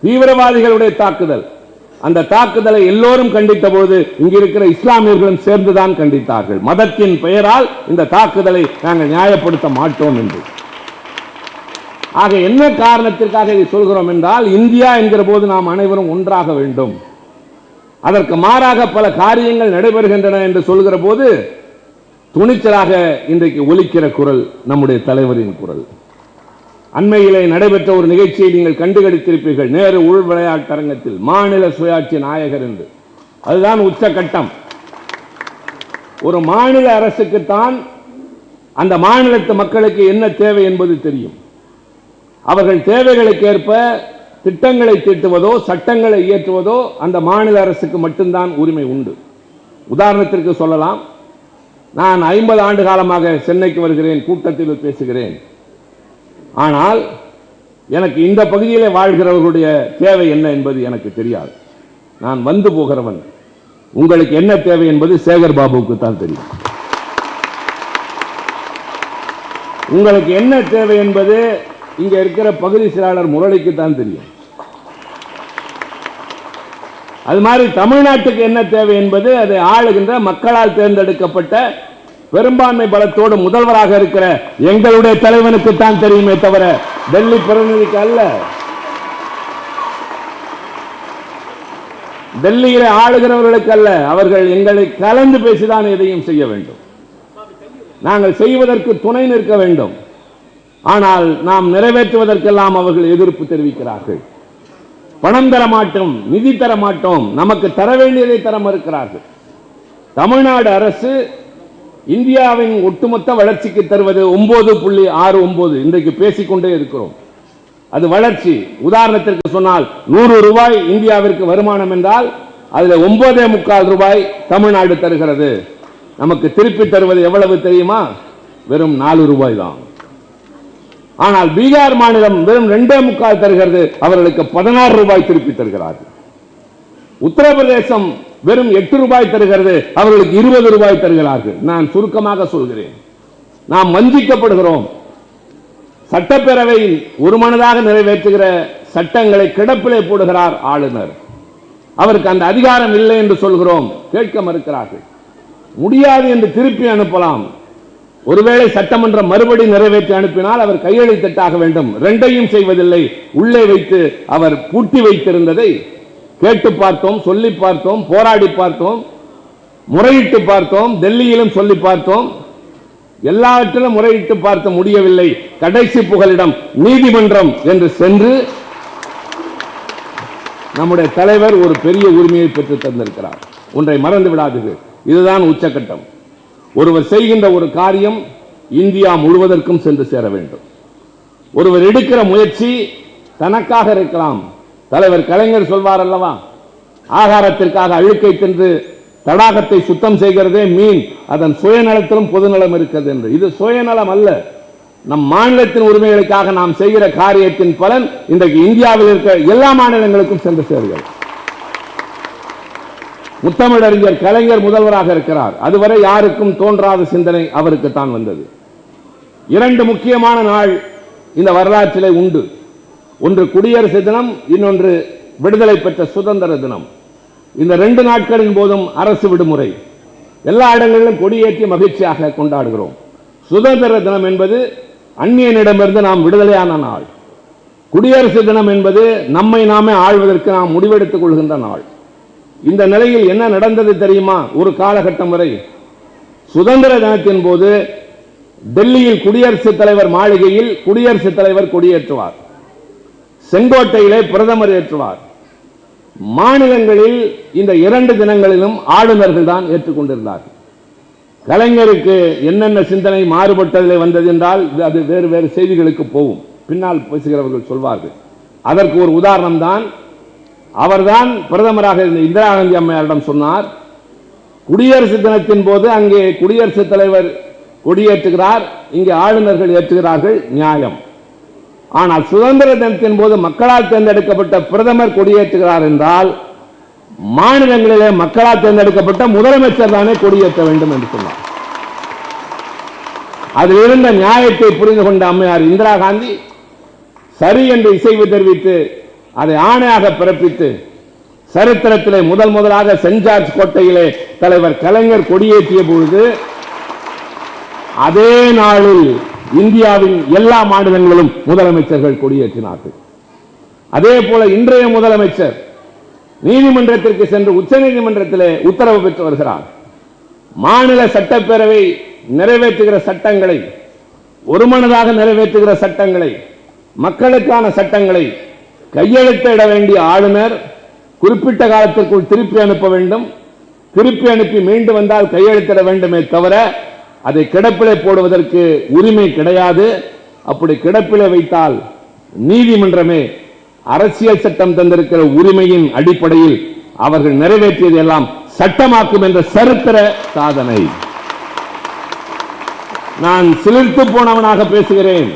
தீவிரவாதிகளுடைய தாக்குதல், அந்த தாக்குதலை எல்லோரும் கண்டித்த போது இங்கிருக்கிற இஸ்லாமியர்களும் சேர்ந்துதான் கண்டித்தார்கள். மதத்தின் பெயரால் இந்த தாக்குதலை நாங்கள் நியாயப்படுத்த மாட்டோம் என்று. ஆக என்ன காரணத்திற்காக இதை சொல்கிறோம் என்றால், இந்தியா என்கிற போது நாம் அனைவரும் ஒன்றாக வேண்டும். அதற்கு மாறாக பல காரியங்கள் நடைபெறுகின்றன என்று சொல்கிற போது துணிச்சலாக இன்றைக்கு ஒலிக்கிற குரல் நம்முடைய தலைவரின் குரல். அண்மையிலே நடைபெற்ற ஒரு நிகழ்ச்சியை நீங்கள் கண்டுகளித்திருப்பீர்கள், நேரு உள் விளையாட்டரங்கத்தில் மாநில சுயாட்சி நாயகர் என்று. அதுதான் உச்சகட்டம். ஒரு மாநில அரசுக்குத்தான் அந்த மாநிலத்து மக்களுக்கு என்ன தேவை என்பது தெரியும். அவர்கள் தேவைகளுக்கேற்ப திட்டங்களை தீட்டுவதோ சட்டங்களை இயற்றுவதோ அந்த மாநில அரசுக்கு மட்டும்தான் உரிமை உண்டு. உதாரணத்திற்கு சொல்லலாம், நான் 50 ஆண்டு காலமாக சென்னைக்கு வருகிறேன், கூட்டத்தில் பேசுகிறேன். ஆனால் எனக்கு இந்த பகுதியிலே வாழ்கிறவர்களுடைய தேவை என்ன என்பது எனக்கு தெரியாது. நான் வந்து போகிறவன். உங்களுக்கு என்ன தேவை என்பது சேகர் பாபுவுக்கு தான் தெரியும். உங்களுக்கு என்ன தேவை என்பது இங்க இருக்கிற பகுதி செயலாளர் முரளிக்கு தான் தெரியும். அது மாதிரி தமிழ்நாட்டுக்கு என்ன தேவை என்பது அதை ஆளுகின்ற மக்களால் தேர்ந்தெடுக்கப்பட்ட பெரும்பான்மை பலத்தோடு முதல்வராக இருக்கிற எங்களுடைய தலைவனுக்கு தான் தெரியுமே தவிர டெல்லி பிரதிநிதிக்கு அல்ல. டெல்லியிலே ஆளுகிறவர்களுக்கு அல்ல. அவர்கள் எங்களை கலந்து பேசிதான் எதையும் செய்ய வேண்டும். நாங்கள் செய்வதற்கு துணை நிற்க வேண்டும். ஆனால் நாம் நிறைவேற்றுவதற்கெல்லாம் அவர்கள் எதிர்ப்பு தெரிவிக்கிறார்கள். பணம் தர மாட்டோம், நிதி தர மாட்டோம், நமக்கு தர வேண்டியதை தர மறுக்கிறார்கள். தமிழ்நாடு அரசு இந்தியாவின் ஒட்டுமொத்த வளர்ச்சிக்கு தருவது 9.69. இன்றைக்கு பேசிக்கொண்டே இருக்கிறோம். அது வளர்ச்சி. உதாரணத்திற்கு சொன்னால் 100 ரூபாய் இந்தியாவிற்கு வருமானம் என்றால் அதில் 9.25 ரூபாய் தமிழ்நாடு தருகிறது. நமக்கு திருப்பி தருவது எவ்வளவு தெரியுமா? வெறும் 4 ரூபாய் தான். ஆனால் பீகார் மாநிலம் வெறும் 2.25 தருகிறது. அவர்களுக்கு 16 ரூபாய் திருப்பி தருகிறார்கள். உத்தரப்பிரதேசம் வெறும் 8 ரூபாய் தருகிறது, அவர்களுக்கு 20 ரூபாய் தருகிறார்கள். நான் சுருக்கமாக சொல்கிறேன், நாம் வஞ்சிக்கப்படுகிறோம். சட்டப்பேரவையில் ஒருமனதாக நிறைவேற்றுகிற சட்டங்களை கிடப்பிலே போடுகிறார் ஆளுநர். அவருக்கு அந்த அதிகாரம் இல்லை என்று சொல்கிறோம், கேட்க மறுக்கிறார்கள். முடியாது என்று திருப்பி அனுப்பலாம். ஒருவேளை சட்டமன்றம் மறுபடி நிறைவேற்றி அனுப்பினால் அவர் கையெழுத்திட்டாக வேண்டும். ரெண்டையும் செய்வதில்லை. உள்ளே வைத்து அவர் பூட்டி வைத்திருந்ததை கேட்டு பார்த்தோம், சொல்லி பார்த்தோம், போராடி பார்த்தோம், முறையிட்டு பார்த்தோம், டெல்லியிலும் சொல்லி பார்த்தோம். எல்லாவற்றிலும் முறையிட்டு பார்த்து முடியவில்லை. கடைசி புகலிடம் நீதிமன்றம் என்று சென்று நம்முடைய தலைவர் ஒரு பெரிய உரிமையை பெற்று தந்திருக்கிறார். ஒன்றை மறந்து விடாதீர்கள், இதுதான் உச்சகட்டம். ஒருவர் செய்கின்ற ஒரு காரியம் இந்தியா முழுவதற்கும் சென்று சேர வேண்டும். ஒருவர் எடுக்கிற முயற்சி தனக்காக இருக்கலாம். தலைவர் கலைஞர் சொல்வார் அல்லவா, ஆகாரத்திற்காக அழுக்கை தின்று தடாகத்தை சுத்தம் செய்கிறதே மீன், அதன் சுயநலத்திலும் பொதுநலம் இருக்கிறது என்று. இது சுயநலம் அல்ல. நம் மாநிலத்தின் உரிமைகளுக்காக நாம் செய்கிற காரியத்தின் பலன் இன்றைக்கு இந்தியாவில் இருக்கிற எல்லா மாநிலங்களுக்கும் சென்று சேர்கிறது. முத்தமிழறிஞர் கலைஞர் முதல்வராக இருக்கிறார். அதுவரை யாருக்கும் தோன்றாத சிந்தனை அவருக்கு தான் வந்தது. 2 முக்கியமான நாள் இந்த வரலாற்றிலே உண்டு. ஒன்று குடியரசு தினம், இன்னொன்று விடுதலை பெற்ற சுதந்திர தினம். இந்த 2 நாட்களின் போதும் அரசு விடுமுறை. எல்லா இடங்களிலும் கொடியேற்றி மகிழ்ச்சியாக கொண்டாடுகிறோம். சுதந்திர தினம் என்பது அந்நியனிடமிருந்து நாம் விடுதலையான நாள். குடியரசு தினம் என்பது நம்மை நாமே ஆள்வதற்கு நாம் முடிவெடுத்துக் கொள்கின்ற நாள். இந்த நிலையில் என்ன நடந்தது தெரியுமா? ஒரு காலகட்டம் வரை சுதந்திர தினத்தின் போது டெல்லியில் குடியரசுத் தலைவர் மாளிகையில் குடியரசுத் தலைவர் கொடியேற்றுவார், செங்கோட்டையிலே பிரதமர் ஏற்றுவார். மாநிலங்களில் இந்த 2 தினங்களிலும் ஆளுநர்கள் தான் ஏற்றுக்கொண்டிருந்தார்கள். கலைஞருக்கு என்னென்ன சிந்தனை மாறுபட்டதிலே வந்தது என்றால் அது வேறு வேறு செய்திகளுக்கு போகும், பின்னால் பேசுகிறவர்கள் சொல்வார்கள். அதற்கு ஒரு உதாரணம் தான், அவர்தான் பிரதமராக இருந்த இந்திரா காந்தி அம்மையாரிடம் சொன்னார், குடியரசு தினத்தின் போது அங்கே குடியரசுத் தலைவர் கொடியேற்றுகிறார், இங்கே ஆளுநர்கள் ஏற்றுகிறார்கள், நியாயம். ஆனால் சுதந்திர தினத்தின் போது மக்களால் தேர்ந்தெடுக்கப்பட்ட பிரதமர் கொடியேற்றுகிறார் என்றால் மாநிலங்களிலே மக்களால் தேர்ந்தெடுக்கப்பட்ட முதலமைச்சர் தானே கொடியேற்ற வேண்டும் என்று சொன்னார். அதில் இருந்த நியாயத்தை புரிந்து கொண்ட அம்மையார் இந்திரா காந்தி சரி என்று இசைவு தெரிவித்து அதை ஆணையாக பிறப்பித்து சரித்திரத்திலே முதலாக சென்ட் ஜார்ஜ் கோட்டையிலே தலைவர் கலைஞர் கொடியேற்றிய பொழுது அதே நாளில் இந்தியாவின் எல்லா மாநிலங்களிலும் முதலமைச்சர்கள் கொடியேற்றினார்கள். அதே போல இன்றைய முதலமைச்சர் நீதிமன்றத்திற்கு சென்று உச்ச நீதிமன்றத்திலே உத்தரவு பெற்று வருகிறார். மாநில சட்டப்பேரவை நிறைவேற்றுகிற சட்டங்களை, ஒருமனதாக நிறைவேற்றுகிற சட்டங்களை, மக்களுக்கான சட்டங்களை கையெழுத்திட வேண்டிய ஆளுநர் குறிப்பிட்ட காலத்திற்குள் திருப்பி அனுப்ப வேண்டும். திருப்பி அனுப்பி மீண்டு வந்தால் கையெழுத்திட வேண்டுமே தவிர அதை கிடப்பிலே போடுவதற்கு உரிமை கிடையாது. அப்படி கிடப்பிலே வைத்தால் நீதிமன்றமே அரசியல் சட்டம் தந்திருக்கிற உரிமையின் அடிப்படையில் அவர்கள் நிறைவேற்றியது எல்லாம் சட்டமாக்கும் என்ற சரித்திர சாதனை. நான் சிலிர்த்து போனவனாக பேசுகிறேன்.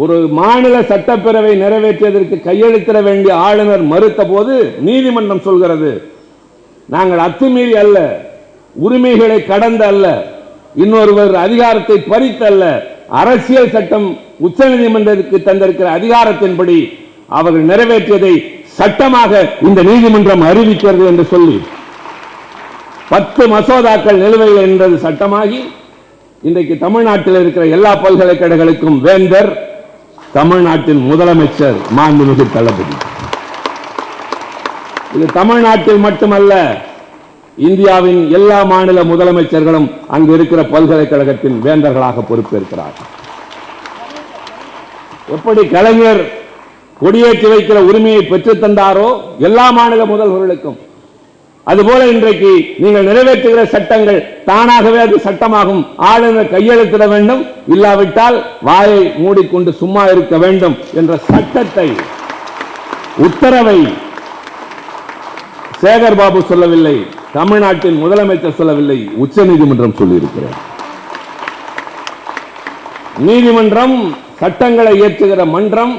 ஒரு மாநில சட்டப்பேரவை நிறைவேற்றியதற்கு கையெழுத்திட வேண்டிய ஆளுநர் மறுத்த போது நீதிமன்றம் சொல்கிறது, நாங்கள் அத்துமீறி அல்ல, உரிமைகளை கடந்த அல்ல, இன்னொருவர் அதிகாரத்தை பறித்து அல்ல, அரசியல் சட்டம் உச்ச நீதிமன்றத்திற்கு தந்திருக்கிற அதிகாரத்தின்படி அவர்கள் நிறைவேற்றியதை சட்டமாக இந்த நீதிமன்றம் அறிவிக்கிறது என்று சொல்லி 10 மசோதாக்கள் நிலுவையில் என்றது சட்டமாகி இன்றைக்கு தமிழ்நாட்டில் இருக்கிற எல்லா பல்கலைக்கழகங்களுக்கும் வேந்தர் தமிழ்நாட்டின் முதலமைச்சர் மாண்புமிகு தளபதி. இது தமிழ்நாட்டில் மட்டுமல்ல, இந்தியாவின் எல்லா மாநில முதலமைச்சர்களும் அங்கு இருக்கிற பல்கலைக்கழகத்தின் வேந்தர்களாக பொறுப்பேற்கிறார். எப்படி கலைஞர் கொடியேற்றி வைக்கிற உரிமையை பெற்றுத் தந்தாரோ எல்லா மாநில முதல்வர்களுக்கும், அதுபோல இன்றைக்கு நீங்கள் நிறைவேற்றுகிற சட்டங்கள் தானாகவே அது சட்டமாகும். ஆளுநர் கையெழுத்திட வேண்டும், இல்லாவிட்டால் வாயை மூடிக்கொண்டு சும்மா இருக்க வேண்டும் என்ற சட்டத்தை, உத்தரவை சேகர் பாபு சொல்லவில்லை, தமிழ்நாட்டின் முதலமைச்சர் சொல்லவில்லை, உச்ச நீதிமன்றம் சொல்லியிருக்கிறார். நீதிமன்றம், சட்டங்களை இயற்றுகிற மன்றம்,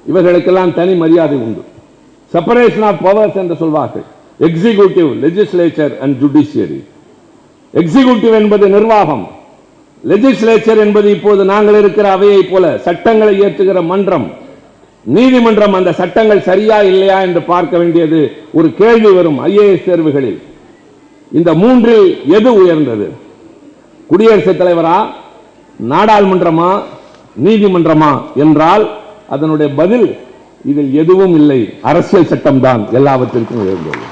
இவர்களுக்கெல்லாம் தனி மரியாதை உண்டு. செப்பரேஷன் ஆஃப் பவர்ஸ் என்று சொல்வார்கள். Executive, legislature and judiciary. Executive என்பது நிர்வாகம், லெஜிஸ்லேச்சர் என்பது இப்போது நாங்கள் இருக்கிற அவையை போல சட்டங்களை இயற்றுகிற மன்றம், நீதிமன்றம் அந்த சட்டங்கள் சரியா இல்லையா என்று பார்க்க வேண்டியது ஒரு கேள்வி வரும் IAS தேர்வுகளில். இந்த மூன்றில் எது உயர்ந்தது? குடியரசுத் தலைவரா, நாடாளுமன்றமா, நீதிமன்றமா என்றால் அதனுடைய பதில் இதில் எதுவும் இல்லை, அரசியல் சட்டம் தான் எல்லாவற்றிற்கும் உயர்ந்தது.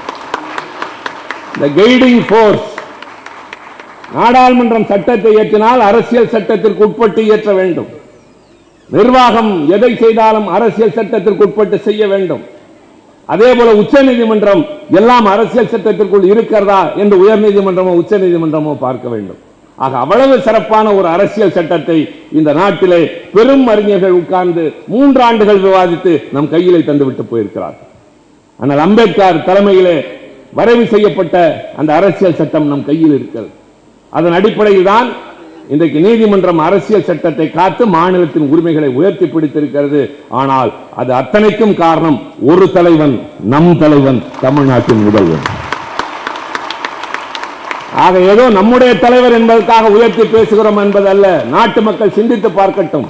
The guiding force. நாடாளுமன்றம் சட்டத்தை இயற்றினால் அரசியல் சட்டத்திற்கு உட்பட்டு இயற்ற வேண்டும். நிர்வாகம் எதை செய்தாலும் அரசியல் சட்டத்திற்கு உட்பட்டு செய்ய வேண்டும். அதே போல உச்ச நீதிமன்றம் எல்லாம் அரசியல் சட்டத்திற்குள் இருக்கிறதா என்று உயர் நீதிமன்றமோ உச்ச நீதிமன்றமோ பார்க்க வேண்டும். ஆக அவ்வளவு சிறப்பான ஒரு அரசியல் சட்டத்தை இந்த நாட்டிலே பெரும் அறிஞர்கள் உட்கார்ந்து 3 ஆண்டுகள் விவாதித்து நம் கையிலே தந்துவிட்டு போயிருக்கிறார். ஆனால் அம்பேத்கர் தலைமையிலே வரைவு செய்யப்பட்ட அந்த அரசியல் சட்டம் நம் கையில் இருக்கிறது. அதன் அடிப்படையில் தான் இன்றைக்கு நீதிமன்றம் அரசியல் சட்டத்தை காத்து மாநிலத்தின் உரிமைகளை உயர்த்தி பிடித்திருக்கிறது. ஆனால் அது அத்தனைக்கும் காரணம் ஒரு தலைவன், நம் தலைவன், தமிழ்நாட்டின் முதல்வன். ஆக ஏதோ நம்முடைய தலைவர் என்பதற்காக உயர்த்தி பேசுகிறோம் என்பதல்ல. நாட்டு மக்கள் சிந்தித்து பார்க்கட்டும்.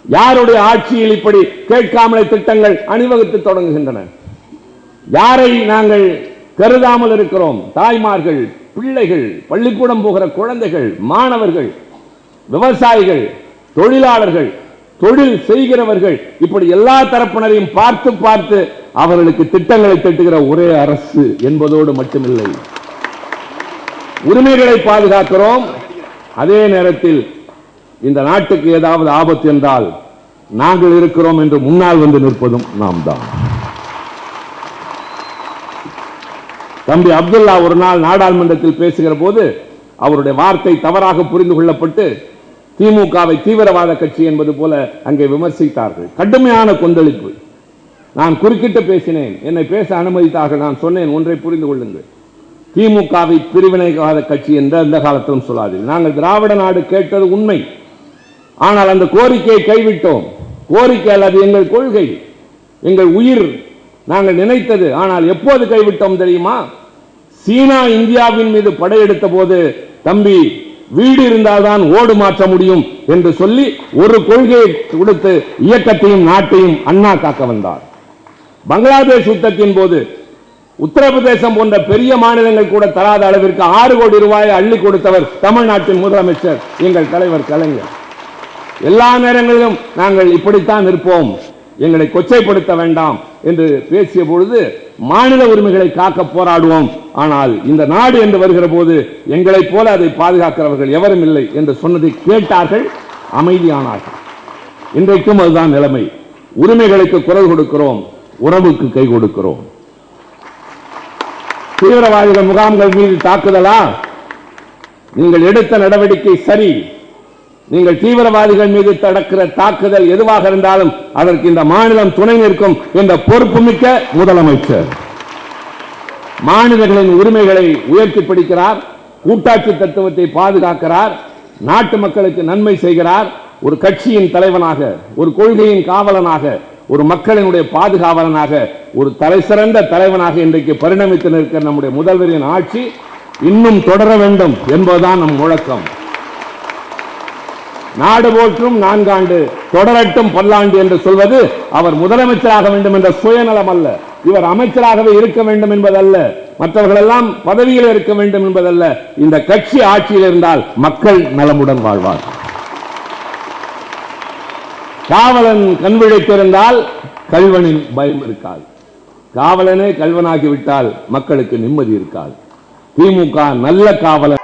யாருடைய ஆட்சியில் இப்படி கேட்காமலே திட்டங்கள் அணிவகுத்து தொடங்குகின்றன? யாரை நாங்கள் கருதாமல் இருக்கிறோம்? தாய்மார்கள், பிள்ளைகள், பள்ளிக்கூடம் போகிற குழந்தைகள், மாணவர்கள், விவசாயிகள், தொழிலாளர்கள், தொழில் செய்கிறவர்கள், இப்படி எல்லா தரப்பினரையும் பார்த்து பார்த்து அவர்களுக்கு திட்டங்களை திட்டுகிற ஒரே அரசு என்பதோடு மட்டுமில்லை, உரிமைகளை பாதுகாக்கிறோம். அதே நேரத்தில் இந்த நாட்டுக்கு ஏதாவது ஆபத்து என்றால் நாங்கள் இருக்கிறோம் என்று முன்னால் வந்து நிற்பதும் நாம் தான். தம்பி அப்துல்லா ஒரு நாள் நாடாளுமன்றத்தில் பேசுகிற போது அவருடைய வார்த்தை தவறாக புரிந்து கொள்ளப்பட்டு திமுகவை தீவிரவாத கட்சி என்பது போல அங்கே விமர்சித்தார்கள். கடுமையான கொந்தளிப்பு. நான் குறுக்கிட்டு பேசினேன். என்னை பேச அனுமதித்தார்கள். நான் சொன்னேன், ஒன்றை புரிந்து கொள்ளுங்கள், திமுகவை பிரிவினைவாத கட்சி என்று அந்த காலத்திலும் சொல்லாதீர்கள். நாங்கள் திராவிட நாடு கேட்டது உண்மை. ஆனால் அந்த கோரிக்கையை கைவிட்டோம். கோரிக்கை அல்லது எங்கள் கொள்கை, எங்கள் உயிர், நாங்கள் நினைத்தது. ஆனால் எப்போது கைவிட்டோம் தெரியுமா? சீனா இந்தியாவின் மீது படையெடுத்த போது, தம்பி வீடு இருந்தால்தான் ஓடு மாற்ற முடியும் என்று சொல்லி ஒரு கொள்கையை கொடுத்து இயக்கத்தையும் நாட்டையும் அண்ணா காக்க வந்தார். பங்களாதேஷ் யுத்தத்தின் போது உத்தரப்பிரதேசம் போன்ற பெரிய மாநிலங்கள் கூட தராத அளவிற்கு 6 கோடி ரூபாயை அள்ளி கொடுத்தவர் தமிழ்நாட்டின் முதலமைச்சர் எங்கள் தலைவர் கலைஞர். எல்லா நேரங்களிலும் நாங்கள் இப்படித்தான் இருப்போம், எங்களை கொச்சைப்படுத்த வேண்டாம் என்று பேசிய பொழுது மாநில உரிமைகளை காக்க போராடுவோம், ஆனால் இந்த நாடு என்று வருகிற போது எங்களைப் போல அதை பாதுகாக்கிறவர்கள் எவரும் இல்லை என்று சொன்னதை கேட்டார்கள், அமைதியானார்கள். இன்றைக்கும் அதுதான் நிலைமை. உரிமைகளுக்கு குரல் கொடுக்கிறோம், உறவுக்கு கை கொடுக்கிறோம். தீவிரவாதிகள் முகாம்கள் மீது தாக்குதலா? நீங்கள் எடுத்த நடவடிக்கை சரி. நீங்கள் தீவிரவாதிகள் மீது நடக்கிற தாக்குதல் எதுவாக இருந்தாலும் அதற்கு இந்த மாநிலம் துணை நிற்கும் என்ற பொறுப்புமிக்க முதலமைச்சர் மாநிலங்களின் உரிமைகளை உயர்த்தி பிடிக்கிறார், கூட்டாட்சி தத்துவத்தை பாதுகாக்கிறார், நாட்டு மக்களுக்கு நன்மை செய்கிறார். ஒரு கட்சியின் தலைவனாக, ஒரு கொள்கையின் காவலனாக, ஒரு மக்களினுடைய பாதுகாவலனாக, ஒரு தலைசிறந்த தலைவனாக இன்றைக்கு பரிணமித்து நிற்கிற நம்முடைய முதல்வரின் ஆட்சி இன்னும் தொடர வேண்டும் என்பதுதான் நம் முழக்கம். நாடு போற்றும் 4 ஆண்டு, தொடரட்டும் பல்லாண்டு என்று சொல்வது அவர் முதலமைச்சராக வேண்டும் என்ற சுயநலம் அல்ல, இவர் அமைச்சராகவே இருக்க வேண்டும் என்பதல்ல, மற்றவர்கள் எல்லாம் பதவியில் இருக்க வேண்டும் என்பதல்ல. இந்த கட்சி ஆட்சியில் இருந்தால் மக்கள் நலமுடன் வாழ்வார். காவலன் கண் விழித்திருந்தால் கல்வனின் பயம் இருக்காது. காவலனே கல்வனாகிவிட்டால் மக்களுக்கு நிம்மதி இருக்காது. திமுக நல்ல காவலன்.